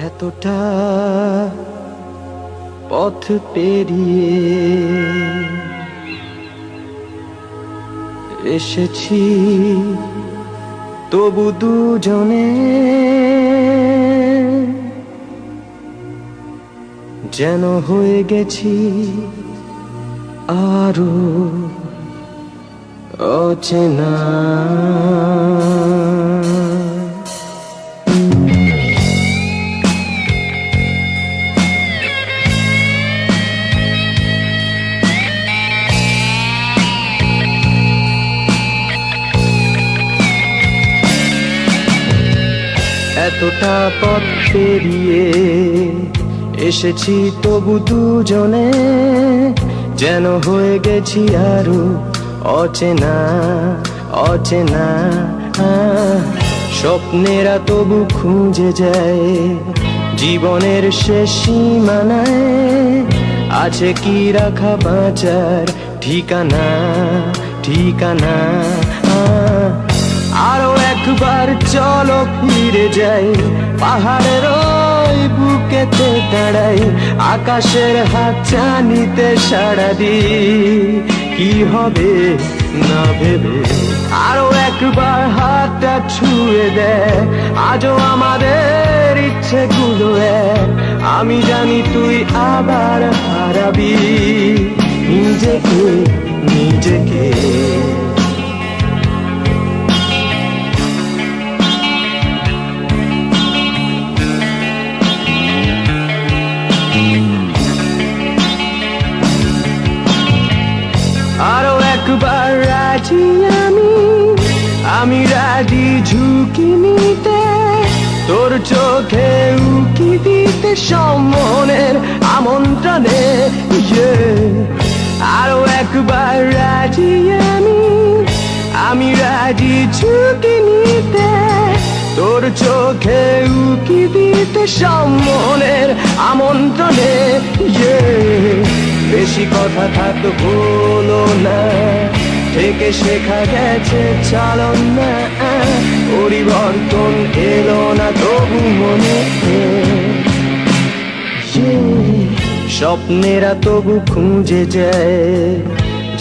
এতটা পথ পেরিয়ে এসেছি, তবু দুজনে যেন হয়ে গেছি আরো অচেনা। এতটা পথ পেরিয়ে এসেছি, তবু দুজনে যেন হয়ে গেছি আরো অচেনা অচেনা। স্বপ্নেরা তবু খুঁজে যায় জীবনের শেষ সীমানায়, আছে কি রাখা বাঁচার ঠিকানা ঠিকানা। আরো একবার চলো ফিরে যাই, পাহাড়ের ওই বুকেতে দাঁড়াই, আকাশের হাত চানিতে সাড়া দি কি হবে না ভেবে। আরো একবার হাতটা ছুঁয়ে দেয়, আজও আমাদের ইচ্ছেগুলো এক। আমি জানি তুই আবার হারাবি নিজেকে নিজেকে। আরো একবার রাজি আমি রাজি ঝুঁকি নিতে, তোর চোখে উকি দিতে সম্মানের আমন্ত্রণে। আরো একবার রাজি আমি রাজি ঝুঁকি নিতে, তোর চোখে উকি দিতে সম্মানের আমন্ত্রণে। বেশি কথা থাক হলো না, থেকে শেখা গেছে চালন না। পরিবর্তন এলো না তবু মনে, স্বপ্নেরা তবু খুঁজে যায়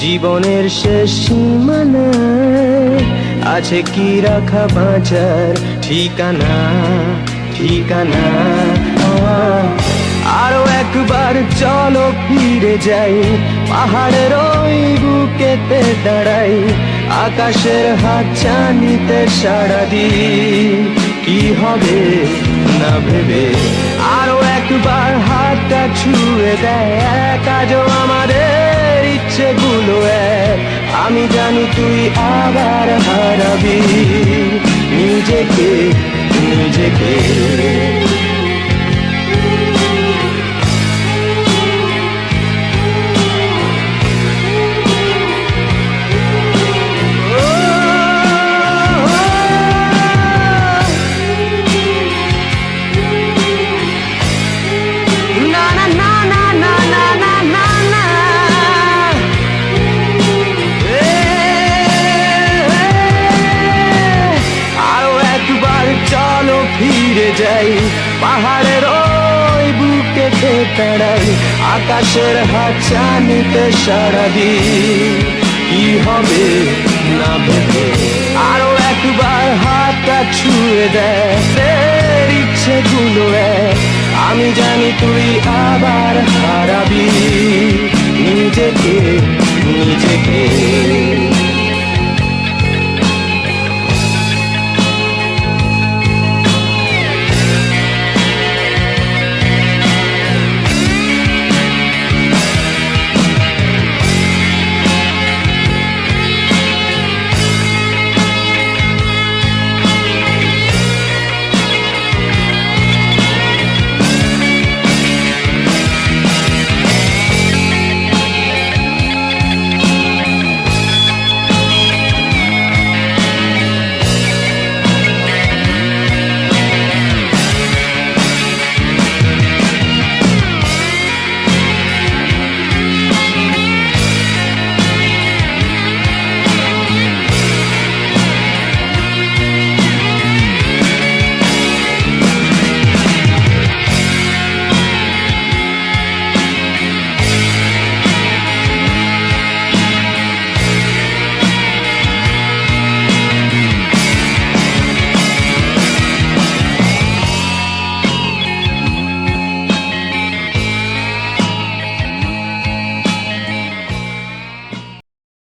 জীবনের শেষ সীমানায়, আছে কি রাখা বাঁচার ঠিকানা ঠিকানা। আরো একবার চলো ফিরে যাই, পাহাড়ের ওই বুকেতে দাঁড়াই, আকাশের হাত চানিতে সাড়া দি কি হবে না ভেবে। আরো একবার হাতটা ছুঁয়ে দেয়, কাজও আমাদের ইচ্ছেগুলো এক। আমি জানি তুই আবার হারাবি নিজেকে নিজেকে। ফিরে যাই, পাহাড়ের ওই বুকেতে দাঁড়াই, আকাশের হাত চানিতে সাড়া দি কি হবে না ভেবে। আরো একবার হাতটা ছুঁয়ে দেয় ইচ্ছেগুলো এক। আমি জানি তুই আবার হারাবি নিজেকে নিজেকে।